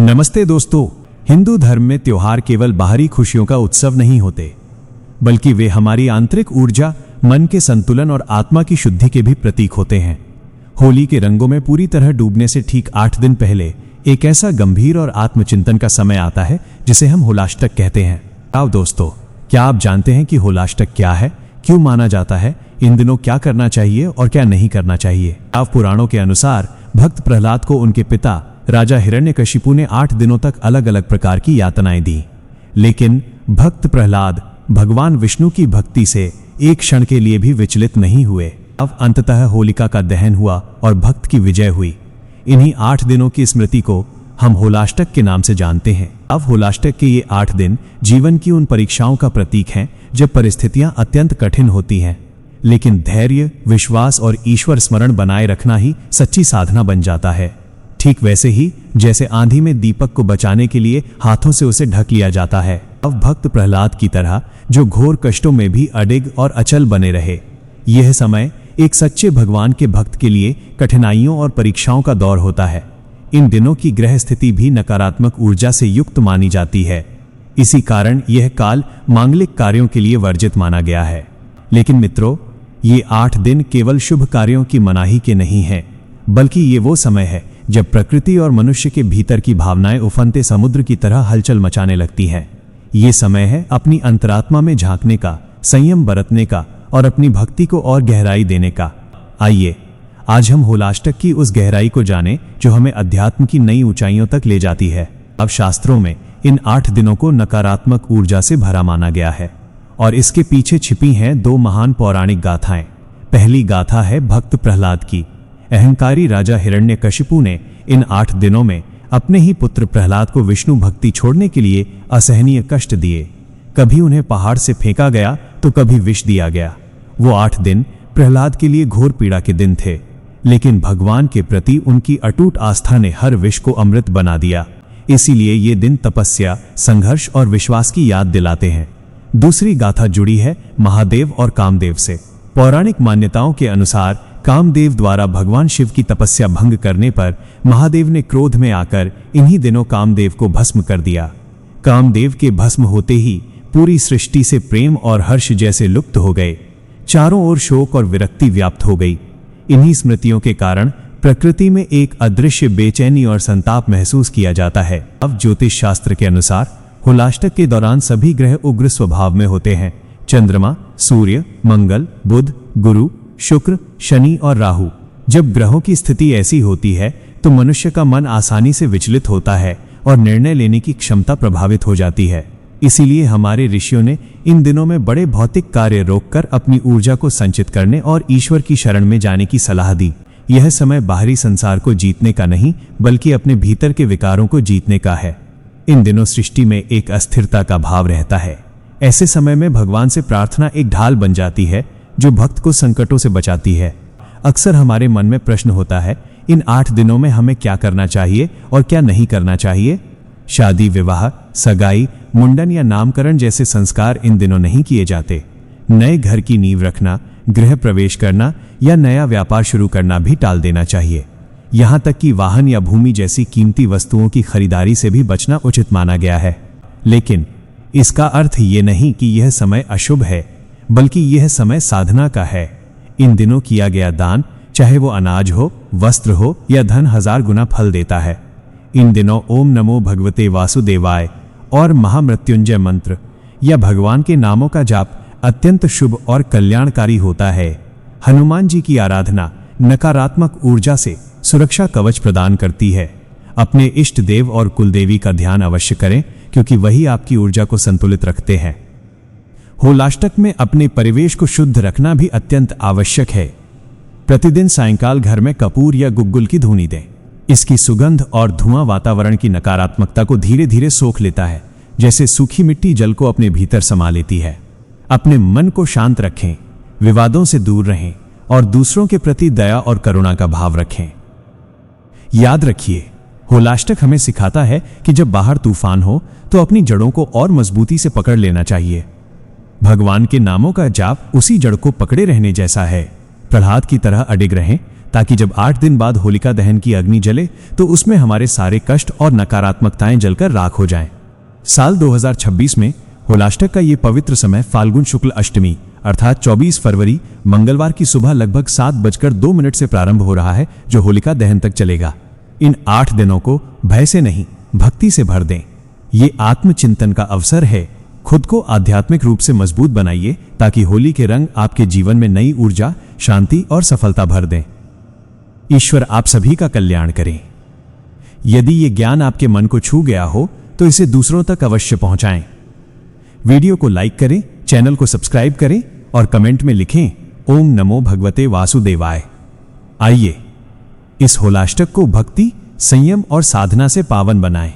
नमस्ते दोस्तों। हिंदू धर्म में त्योहार केवल बाहरी खुशियों का उत्सव नहीं होते, बल्कि वे हमारी आंतरिक ऊर्जा, मन के संतुलन और आत्मा की शुद्धि के भी प्रतीक होते हैं। होली के रंगों में पूरी तरह डूबने से ठीक 8 दिन पहले एक ऐसा गंभीर और आत्मचिंतन का समय आता है जिसे हम होलाष्टक कहते हैं। आओ दोस्तों, क्या आप जानते हैं कि होलाष्टक क्या है, क्यों माना जाता है, इन दिनों क्या करना चाहिए और क्या नहीं करना चाहिए? पुराणों के अनुसार भक्त प्रहलाद को उनके पिता राजा हिरण्यकशिपु ने 8 दिनों तक अलग अलग प्रकार की यातनाएं दी, लेकिन भक्त प्रहलाद भगवान विष्णु की भक्ति से एक क्षण के लिए भी विचलित नहीं हुए। अब अंततः होलिका का दहन हुआ और भक्त की विजय हुई। इन्हीं 8 दिनों की स्मृति को हम होलाष्टक के नाम से जानते हैं। अब होलाष्टक के ये 8 दिन जीवन की उन परीक्षाओं का प्रतीक हैं जब परिस्थितियां अत्यंत कठिन होती हैं, लेकिन धैर्य, विश्वास और ईश्वर स्मरण बनाए रखना ही सच्ची साधना बन जाता है। ठीक वैसे ही जैसे आंधी में दीपक को बचाने के लिए हाथों से उसे ढक लिया जाता है, अब भक्त प्रहलाद की तरह जो घोर कष्टों में भी अडिग और अचल बने रहे। यह समय एक सच्चे भगवान के भक्त के लिए कठिनाइयों और परीक्षाओं का दौर होता है। इन दिनों की ग्रह स्थिति भी नकारात्मक ऊर्जा से युक्त मानी जाती है। इसी कारण यह काल मांगलिक कार्यों के लिए वर्जित माना गया है। लेकिन मित्रों, ये 8 दिन केवल शुभ कार्यों की मनाही के नहीं है, बल्कि ये वो समय है जब प्रकृति और मनुष्य के भीतर की भावनाएं उफनते समुद्र की तरह हलचल मचाने लगती हैं। ये समय है अपनी अंतरात्मा में झांकने का, संयम बरतने का और अपनी भक्ति को और गहराई देने का। आइए आज हम होलाष्टक की उस गहराई को जानें जो हमें अध्यात्म की नई ऊंचाइयों तक ले जाती है। अब शास्त्रों में इन 8 दिनों को नकारात्मक ऊर्जा से भरा माना गया है और इसके पीछे छिपी हैं 2 महान पौराणिक गाथाएं। पहली गाथा है भक्त प्रहलाद की। अहंकारी राजा हिरण्यकशिपु ने इन 8 दिनों में अपने ही पुत्र प्रहलाद को विष्णु भक्ति छोड़ने के लिए असहनीय कष्ट दिए। कभी उन्हें पहाड़ से फेंका गया तो कभी विष दिया गया। वो 8 दिन प्रहलाद के लिए घोर पीड़ा के दिन थे, लेकिन भगवान के प्रति उनकी अटूट आस्था ने हर विष को अमृत बना दिया। इसीलिए ये दिन तपस्या, संघर्ष और विश्वास की याद दिलाते हैं। दूसरी गाथा जुड़ी है महादेव और कामदेव से। पौराणिक मान्यताओं के अनुसार कामदेव द्वारा भगवान शिव की तपस्या भंग करने पर महादेव ने क्रोध में आकर इन्हीं दिनों कामदेव को भस्म कर दिया। कामदेव के भस्म होते ही पूरी सृष्टि से प्रेम और हर्ष जैसे लुप्त हो गए। चारों ओर शोक और विरक्ति व्याप्त हो गई। इन्हीं स्मृतियों के कारण प्रकृति में एक अदृश्य बेचैनी और संताप महसूस किया जाता है। अब ज्योतिष शास्त्र के अनुसार होलाष्टक के दौरान सभी ग्रह उग्र स्वभाव में होते हैं। चंद्रमा, सूर्य, मंगल, बुध, गुरु, शुक्र, शनि और राहु। जब ग्रहों की स्थिति ऐसी होती है तो मनुष्य का मन आसानी से विचलित होता है और निर्णय लेने की क्षमता प्रभावित हो जाती है। इसीलिए हमारे ऋषियों ने इन दिनों में बड़े भौतिक कार्य रोककर अपनी ऊर्जा को संचित करने और ईश्वर की शरण में जाने की सलाह दी। यह समय बाहरी संसार को जीतने का नहीं, बल्कि अपने भीतर के विकारों को जीतने का है। इन दिनों सृष्टि में एक अस्थिरता का भाव रहता है। ऐसे समय में भगवान से प्रार्थना एक ढाल बन जाती है जो भक्त को संकटों से बचाती है। अक्सर हमारे मन में प्रश्न होता है, इन 8 दिनों में हमें क्या करना चाहिए और क्या नहीं करना चाहिए? शादी, विवाह, सगाई, मुंडन या नामकरण जैसे संस्कार इन दिनों नहीं किए जाते। नए घर की नींव रखना, गृह प्रवेश करना या नया व्यापार शुरू करना भी टाल देना चाहिए। यहाँ तक कि वाहन या भूमि जैसी कीमती वस्तुओं की खरीदारी से भी बचना उचित माना गया है। लेकिन इसका अर्थ ये नहीं कि यह समय अशुभ है, बल्कि यह समय साधना का है। इन दिनों किया गया दान, चाहे वो अनाज हो, वस्त्र हो या धन, 1000 गुना फल देता है। इन दिनों ओम नमो भगवते वासुदेवाय और महामृत्युंजय मंत्र या भगवान के नामों का जाप अत्यंत शुभ और कल्याणकारी होता है। हनुमान जी की आराधना नकारात्मक ऊर्जा से सुरक्षा कवच प्रदान करती है। अपने इष्ट देव और कुलदेवी का ध्यान अवश्य करें, क्योंकि वही आपकी ऊर्जा को संतुलित रखते हैं। होलाष्टक में अपने परिवेश को शुद्ध रखना भी अत्यंत आवश्यक है। प्रतिदिन सायंकाल घर में कपूर या गुग्गुल की धूनी दें। इसकी सुगंध और धुआं वातावरण की नकारात्मकता को धीरे धीरे सोख लेता है, जैसे सूखी मिट्टी जल को अपने भीतर समा लेती है। अपने मन को शांत रखें, विवादों से दूर रहें और दूसरों के प्रति दया और करुणा का भाव रखें। याद रखिए, होलाष्टक हमें सिखाता है कि जब बाहर तूफान हो तो अपनी जड़ों को और मजबूती से पकड़ लेना चाहिए। भगवान के नामों का जाप उसी जड़ को पकड़े रहने जैसा है। प्रहलाद की तरह अडिग रहें, ताकि जब 8 दिन बाद होलिका दहन की अग्नि जले तो उसमें हमारे सारे कष्ट और नकारात्मकताएं जलकर राख हो जाएं। साल 2026 में होलाष्टक का ये पवित्र समय फाल्गुन शुक्ल अष्टमी अर्थात 24 फरवरी मंगलवार की सुबह लगभग 7:02 से प्रारंभ हो रहा है, जो होलिका दहन तक चलेगा। इन 8 दिनों को भय से नहीं, भक्ति से भर दें। ये आत्मचिंतन का अवसर है। खुद को आध्यात्मिक रूप से मजबूत बनाइए ताकि होली के रंग आपके जीवन में नई ऊर्जा, शांति और सफलता भर दें। ईश्वर आप सभी का कल्याण करें। यदि ये ज्ञान आपके मन को छू गया हो तो इसे दूसरों तक अवश्य पहुंचाएं। वीडियो को लाइक करें, चैनल को सब्सक्राइब करें और कमेंट में लिखें ओम नमो भगवते वासुदेवाय। आइए इस होलाष्टक को भक्ति, संयम और साधना से पावन बनाएं।